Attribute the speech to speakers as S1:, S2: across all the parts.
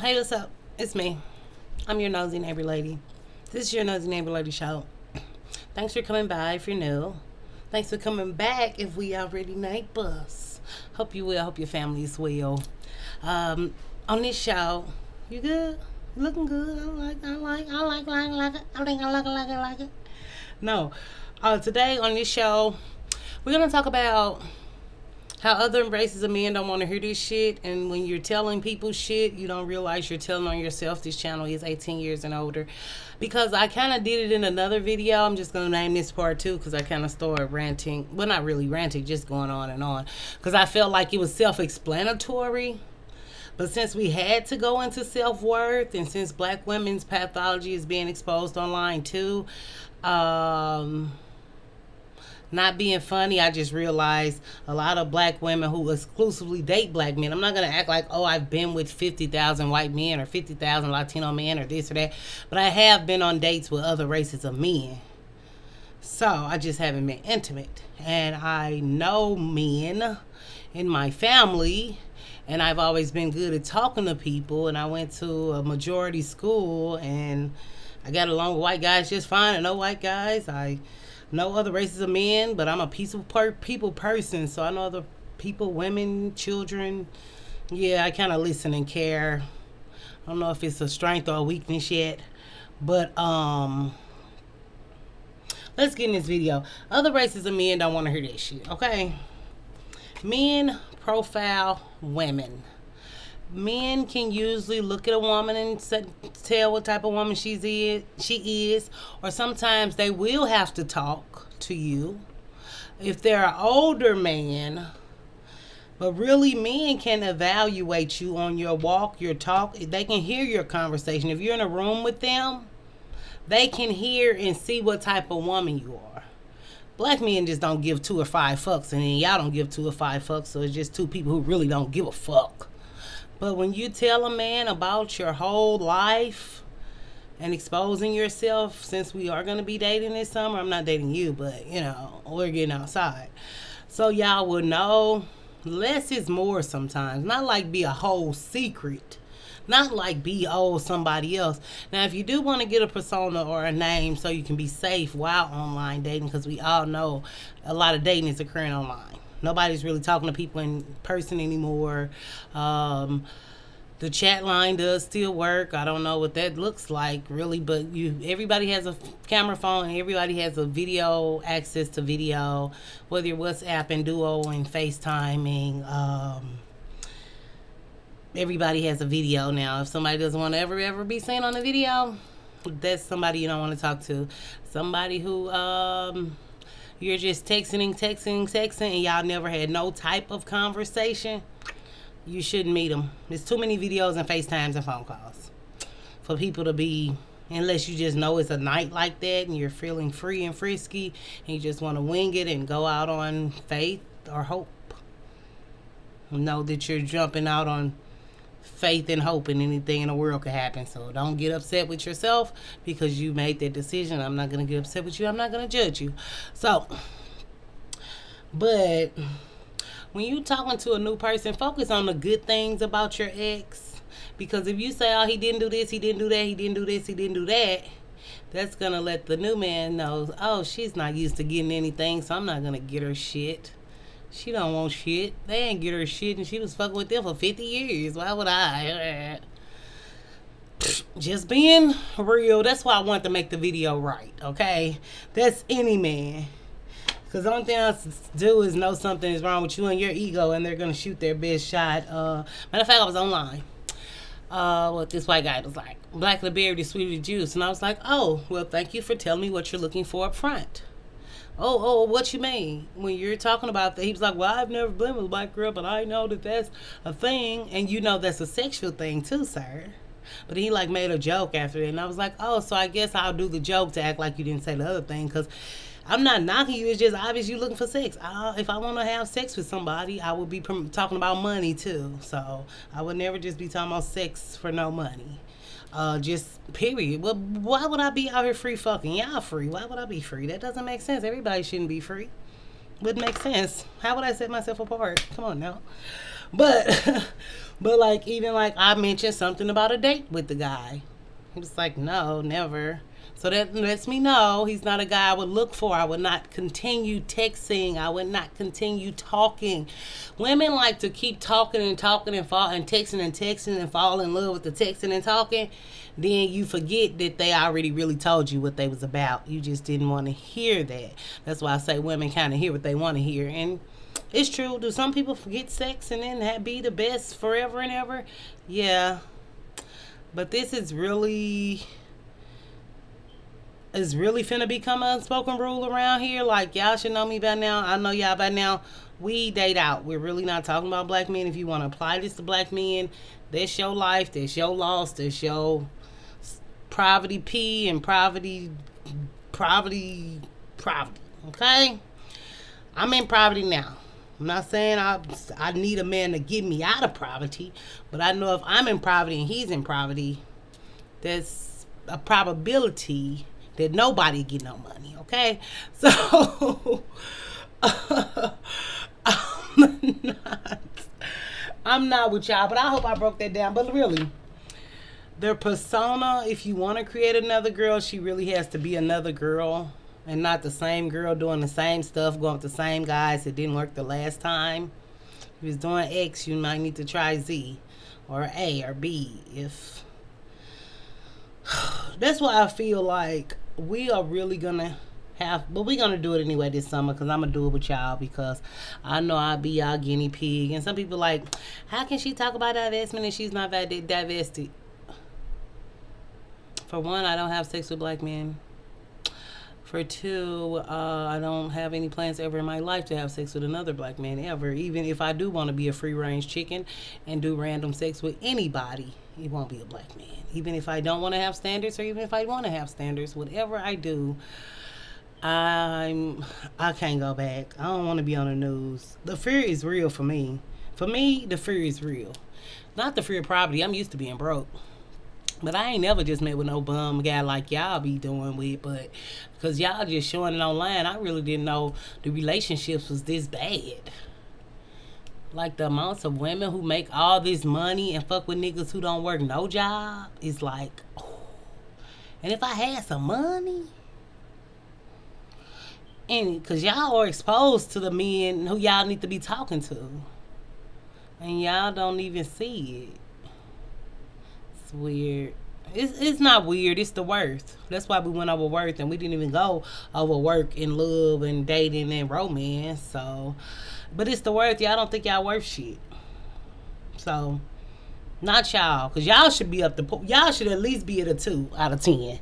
S1: Hey, what's up? It's me. I'm your nosy neighbor lady. This is your nosy neighbor lady show. Thanks for coming by if you're new. Thanks for coming back if we already neighbors. Hope you will. Hope your family is well. On this show, you good? You looking good? I like it. I think I like it. No. Today on this show, we're gonna talk about how other races of men don't want to hear this shit, and when you're telling people shit, you don't realize you're telling on yourself. This channel is 18 years and older. Because I kind of did it in another video. I'm just going to name this part two because I kind of started ranting. Well, not really ranting, just going on and on. Because I felt like it was self-explanatory. But since we had to go into self-worth, and since black women's pathology is being exposed online too, not being funny, I just realized a lot of black women who exclusively date black men. I'm not going to act like, oh, I've been with 50,000 white men or 50,000 Latino men or this or that. But I have been on dates with other races of men. So I just haven't been intimate. And I know men in my family. And I've always been good at talking to people. And I went to a majority school. And I got along with white guys just fine. And no white guys. I know other races of men, but I'm a peaceful people person, so I know other people, women, children. Yeah, I kind of listen and care. I don't know if it's a strength or a weakness yet, but let's get in this video. Other races of men don't want to hear this shit, okay? Men profile women. Men can usually look at a woman and tell what type of woman she is, or sometimes they will have to talk to you. If they're an older man, but really men can evaluate you on your walk, your talk. They can hear your conversation. If you're in a room with them, they can hear and see what type of woman you are. Black men just don't give 2 or 5 fucks, and then y'all don't give 2 or 5 fucks, so it's just two people who really don't give a fuck. But when you tell a man about your whole life and exposing yourself, since we are going to be dating this summer, I'm not dating you, but, you know, we're getting outside. So y'all will know less is more sometimes. Not like be a whole secret. Not like be somebody else. Now, if you do want to get a persona or a name so you can be safe while online dating, because we all know a lot of dating is occurring online. Nobody's really talking to people in person anymore. The chat line does still work. I don't know what that looks like really, but everybody has a camera phone and everybody has a video, access to video, whether you're WhatsApp and Duo and FaceTiming. Everybody has a video now. If somebody doesn't want to ever be seen on the video, that's somebody you don't want to talk to. Somebody who you're just texting, and y'all never had no type of conversation, you shouldn't meet them. There's too many videos and FaceTimes and phone calls for people to be, unless you just know it's a night like that and you're feeling free and frisky and you just want to wing it and go out on faith or hope. Know that you're jumping out on faith and hope, and anything in the world could happen. So don't get upset with yourself because you made that decision. I'm not going to get upset with you. I'm not going to judge you. So, but when you talking to a new person, focus on the good things about your ex. Because if you say, oh, he didn't do this, he didn't do that, he didn't do this, he didn't do that, that's going to let the new man know, oh, she's not used to getting anything, so I'm not going to get her shit. She don't want shit. They ain't get her shit, and she was fucking with them for 50 years. Why would I? Just being real. That's why I want to make the video right, okay? That's any man. Because the only thing else to do is know something is wrong with you and your ego, and they're going to shoot their best shot. Matter of fact, I was online. What this white guy was like, black the berry, the sweeter the juice. And I was like, oh, well, thank you for telling me what you're looking for up front. Oh, what you mean? When you're talking about that, he was like, well, I've never been with a black girl, but I know that that's a thing. And you know that's a sexual thing too, sir. But he like made a joke after it. And I was like, oh, so I guess I'll do the joke to act like you didn't say the other thing. Because I'm not knocking you. It's just obvious you're looking for sex. If I want to have sex with somebody, I would be talking about money too. So I would never just be talking about sex for no money. Just period. Well, why would I be out here free fucking? Y'all free. Why would I be free? That doesn't make sense. Everybody shouldn't be free. Wouldn't make sense. How would I set myself apart? Come on now. But but like even like I mentioned something about a date with the guy. He was like, no, never. So that lets me know he's not a guy I would look for. I would not continue texting. I would not continue talking. Women like to keep talking and talking and fall and texting and fall in love with the texting and talking. Then you forget that they already really told you what they was about. You just didn't want to hear that. That's why I say women kind of hear what they want to hear. And it's true. Do some people forget sex and then that be the best forever and ever? Yeah. But this is really finna become an unspoken rule around here. Like, y'all should know me by now. I know y'all by now. We date out. We're really not talking about black men. If you want to apply this to black men, that's your life. That's your loss. That's your poverty P and poverty. Okay? I'm in poverty now. I'm not saying I need a man to get me out of poverty, but I know if I'm in poverty and he's in poverty, there's a probability that nobody get no money, okay? So I'm not with y'all, but I hope I broke that down. But really, their persona, if you want to create another girl, she really has to be another girl and not the same girl doing the same stuff, going with the same guys that didn't work the last time. If you're doing X, you might need to try Z or A or B. If that's why I feel like we are really gonna but we're gonna do it anyway this summer because I'm gonna do it with y'all because I know I'll be y'all guinea pig. And some people like, how can she talk about divestment and she's not divested? For one, I don't have sex with black men. For two, I don't have any plans ever in my life to have sex with another black man ever. Even if I do want to be a free range chicken and do random sex with anybody, it won't be a black man. Even if I don't want to have standards, or even if I want to have standards, whatever I do, I can't go back. I don't want to be on the news. The fear is real for me. For me, the fear is real. Not the fear of poverty. I'm used to being broke. But I ain't never just met with no bum guy like y'all be doing with, but because y'all just showing it online, I really didn't know the relationships was this bad. Like the amounts of women who make all this money and fuck with niggas who don't work no job is like, oh. And if I had some money, and because y'all are exposed to the men who y'all need to be talking to, and y'all don't even see it. It's weird. It's not weird. It's the worth. That's why we went over worth, and we didn't even go over work and love and dating and romance. So, but it's the worth. Y'all don't think y'all worth shit. So, not y'all, cause y'all should be up to. Y'all should at least be at a 2 out of 10.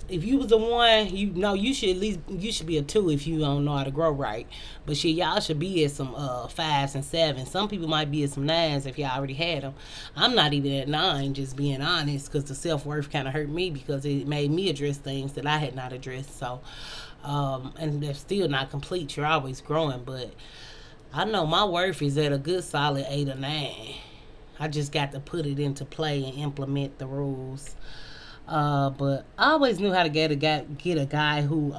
S1: If you was the one, you know you should be a 2 if you don't know how to grow right. But shit, y'all should be at some 5s and 7s. Some people might be at some 9s if y'all already had them. I'm not even at 9, just being honest, because the self-worth kind of hurt me because it made me address things that I had not addressed. So, and they're still not complete. You're always growing, but I know my worth is at a good solid 8 or 9. I just got to put it into play and implement the rules. But I always knew how to get a guy who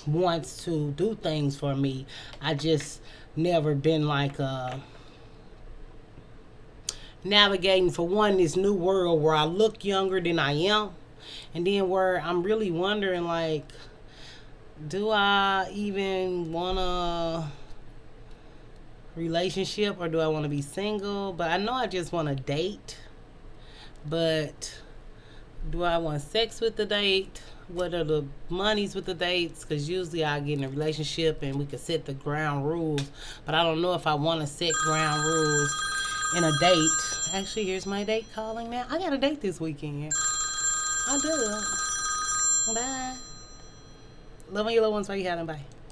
S1: wants to do things for me. I just never been like navigating for one this new world where I look younger than I am, and then where I'm really wondering like, do I even want a relationship or do I want to be single? But I know I just want to date, but do I want sex with the date? What are the monies with the dates? Because usually I get in a relationship and we can set the ground rules. But I don't know if I want to set ground rules in a date. Actually, here's my date calling now. I got a date this weekend. I do. Bye. Love on your little ones while you have them. Bye.